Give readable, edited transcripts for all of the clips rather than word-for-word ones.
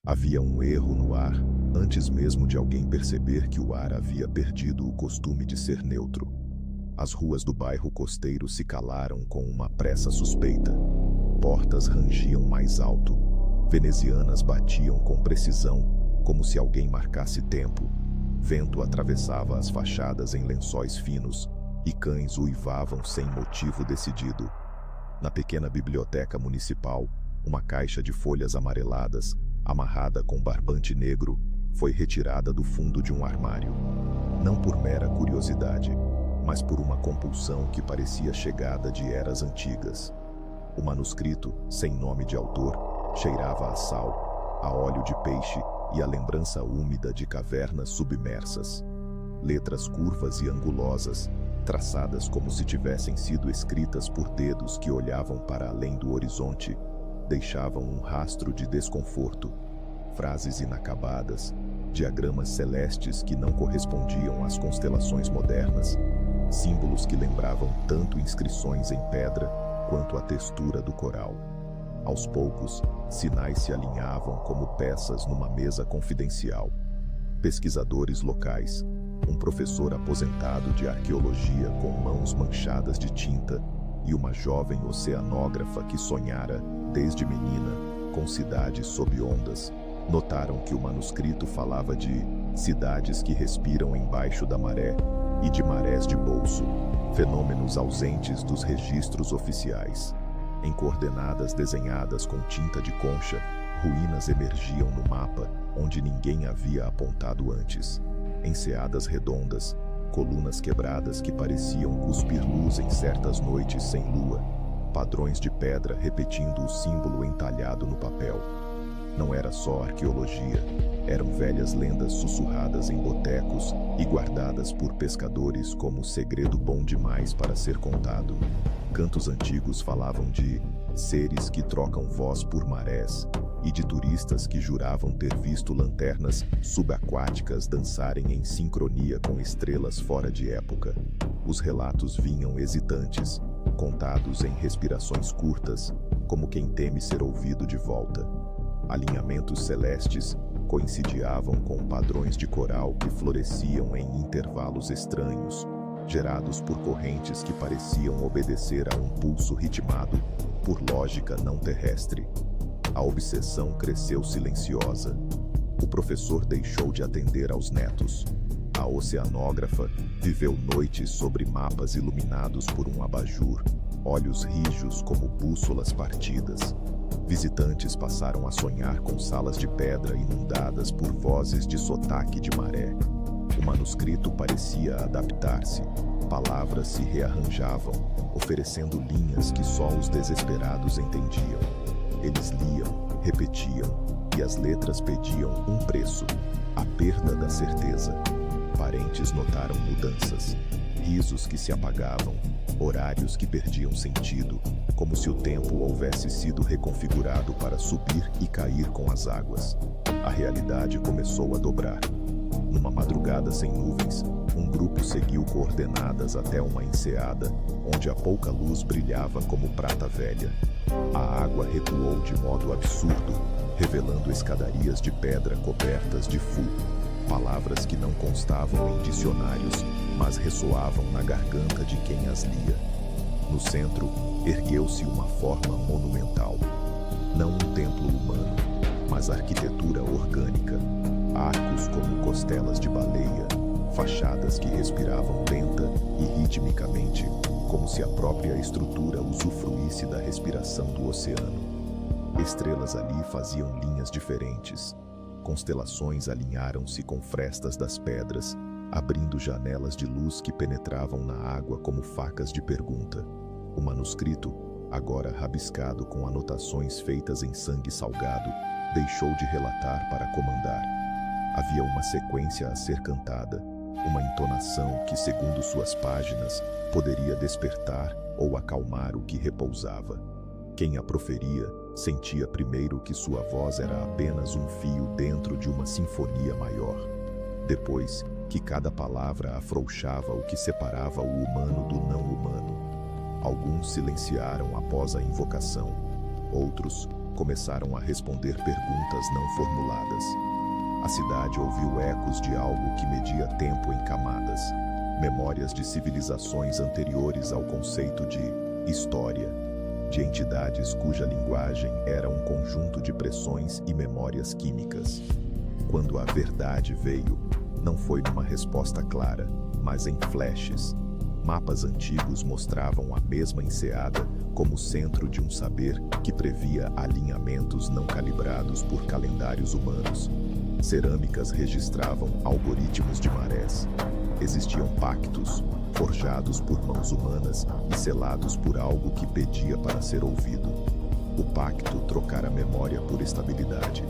Havia um erro no ar, antes mesmo de alguém perceber que o ar havia perdido o costume de ser neutro. As ruas do bairro costeiro se calaram com uma pressa suspeita. Portas rangiam mais alto. Venezianas batiam com precisão, como se alguém marcasse tempo. Vento atravessava as fachadas em lençóis finos, e cães uivavam sem motivo decidido. Na pequena biblioteca municipal, uma caixa de folhas amareladas, amarrada com barbante negro, foi retirada do fundo de um armário. Não por mera curiosidade, mas por uma compulsão que parecia chegada de eras antigas. O manuscrito, sem nome de autor, cheirava a sal, a óleo de peixe e a lembrança úmida de cavernas submersas. Letras curvas e angulosas, traçadas como se tivessem sido escritas por dedos que olhavam para além do horizonte, deixavam um rastro de desconforto. Frases inacabadas, diagramas celestes que não correspondiam às constelações modernas, símbolos que lembravam tanto inscrições em pedra quanto a textura do coral. Aos poucos, sinais se alinhavam como peças numa mesa confidencial. Pesquisadores locais, um professor aposentado de arqueologia com mãos manchadas de tinta e uma jovem oceanógrafa que sonhara, desde menina, com cidades sob ondas, notaram que o manuscrito falava de cidades que respiram embaixo da maré e de marés de bolso, fenômenos ausentes dos registros oficiais. Em coordenadas desenhadas com tinta de concha, ruínas emergiam no mapa onde ninguém havia apontado antes. Enseadas redondas, colunas quebradas que pareciam cuspir luz em certas noites sem lua, padrões de pedra repetindo o símbolo entalhado no papel. Não era só arqueologia, eram velhas lendas sussurradas em botecos e guardadas por pescadores como segredo bom demais para ser contado. Cantos antigos falavam de seres que trocam voz por marés e de turistas que juravam ter visto lanternas subaquáticas dançarem em sincronia com estrelas fora de época. Os relatos vinham hesitantes, contados em respirações curtas, como quem teme ser ouvido de volta. Alinhamentos celestes coincidiam com padrões de coral que floresciam em intervalos estranhos, gerados por correntes que pareciam obedecer a um pulso ritmado por lógica não terrestre. A obsessão cresceu silenciosa. O professor deixou de atender aos netos. A oceanógrafa viveu noites sobre mapas iluminados por um abajur, olhos rijos como bússolas partidas. Visitantes passaram a sonhar com salas de pedra inundadas por vozes de sotaque de maré. O manuscrito parecia adaptar-se. Palavras se rearranjavam, oferecendo linhas que só os desesperados entendiam. Eles liam, repetiam, e as letras pediam um preço: a perda da certeza. Parentes notaram mudanças, risos que se apagavam, horários que perdiam sentido, como se o tempo houvesse sido reconfigurado para subir e cair com as águas. A realidade começou a dobrar. Numa madrugada sem nuvens, um grupo seguiu coordenadas até uma enseada, onde a pouca luz brilhava como prata velha. A água recuou de modo absurdo, revelando escadarias de pedra cobertas de fu, palavras que não constavam em dicionários, mas ressoavam na garganta de quem as lia. No centro, ergueu-se uma forma monumental. Não um templo humano, mas arquitetura orgânica. Arcos como costelas de baleia, fachadas que respiravam lenta e ritmicamente, como se a própria estrutura usufruísse da respiração do oceano. Estrelas ali faziam linhas diferentes. Constelações alinharam-se com frestas das pedras, abrindo janelas de luz que penetravam na água como facas de pergunta. O manuscrito, agora rabiscado com anotações feitas em sangue salgado, deixou de relatar para comandar. Havia uma sequência a ser cantada, uma entonação que, segundo suas páginas, poderia despertar ou acalmar o que repousava. Quem a proferia sentia primeiro que sua voz era apenas um fio dentro de uma sinfonia maior. Depois, que cada palavra afrouxava o que separava o humano do não humano. Alguns silenciaram após a invocação. Outros, começaram a responder perguntas não formuladas. A cidade ouviu ecos de algo que media tempo em camadas, memórias de civilizações anteriores ao conceito de história, de entidades cuja linguagem era um conjunto de pressões e memórias químicas. Quando a verdade veio, não foi numa resposta clara, mas em flashes. Mapas antigos mostravam a mesma enseada como centro de um saber que previa alinhamentos não calibrados por calendários humanos. Cerâmicas registravam algoritmos de marés. Existiam pactos, forjados por mãos humanas e selados por algo que pedia para ser ouvido. O pacto trocara memória por estabilidade.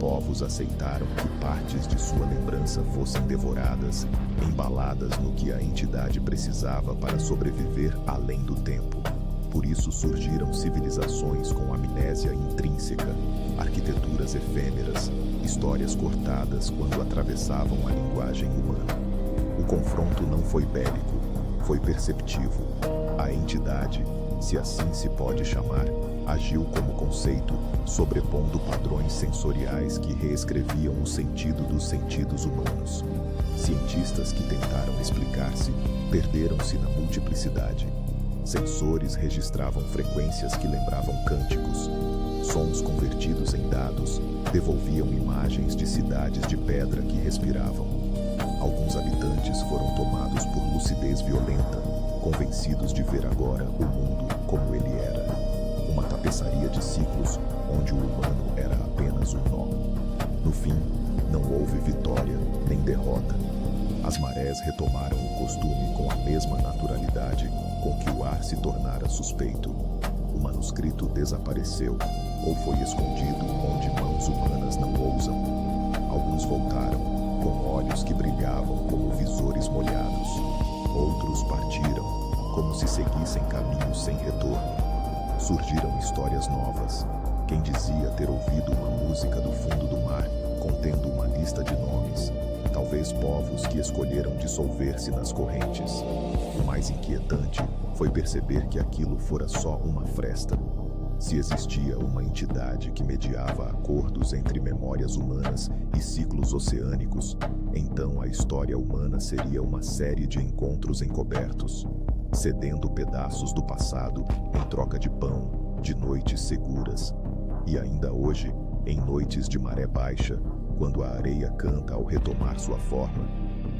Povos aceitaram que partes de sua lembrança fossem devoradas, embaladas no que a entidade precisava para sobreviver além do tempo. Por isso surgiram civilizações com amnésia intrínseca, arquiteturas efêmeras, histórias cortadas quando atravessavam a linguagem humana. O confronto não foi bélico, foi perceptivo. A entidade, se assim se pode chamar, agiu como conceito, sobrepondo padrões sensoriais que reescreviam o sentido dos sentidos humanos. Cientistas que tentaram explicar-se perderam-se na multiplicidade. Sensores registravam frequências que lembravam cânticos. Sons convertidos em dados devolviam imagens de cidades de pedra que respiravam. Alguns habitantes foram tomados por lucidez violenta, convencidos de ver agora o mundo como ele era. Uma tapeçaria de ciclos onde o humano era apenas um nó. No fim, não houve vitória nem derrota. As marés retomaram o costume com a mesma naturalidade com que o ar se tornara suspeito. O manuscrito desapareceu ou foi escondido onde mãos humanas não ousam. Alguns voltaram, com olhos que brilhavam como visores molhados. Outros partiram, como se seguissem caminhos sem retorno. Surgiram histórias novas. Quem dizia ter ouvido uma música do fundo do mar, contendo uma lista de nomes. Talvez povos que escolheram dissolver-se nas correntes. O mais inquietante foi perceber que aquilo fora só uma fresta. Se existia uma entidade que mediava acordos entre memórias humanas e ciclos oceânicos, então a história humana seria uma série de encontros encobertos, cedendo pedaços do passado em troca de pão, de noites seguras. E ainda hoje, em noites de maré baixa, quando a areia canta ao retomar sua forma,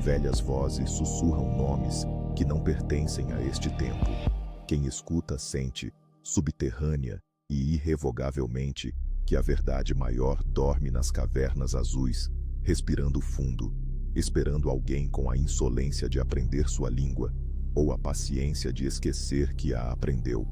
velhas vozes sussurram nomes que não pertencem a este tempo. Quem escuta sente, subterrânea e irrevogavelmente, que a verdade maior dorme nas cavernas azuis, respirando fundo, esperando alguém com a insolência de aprender sua língua, ou a paciência de esquecer que a aprendeu.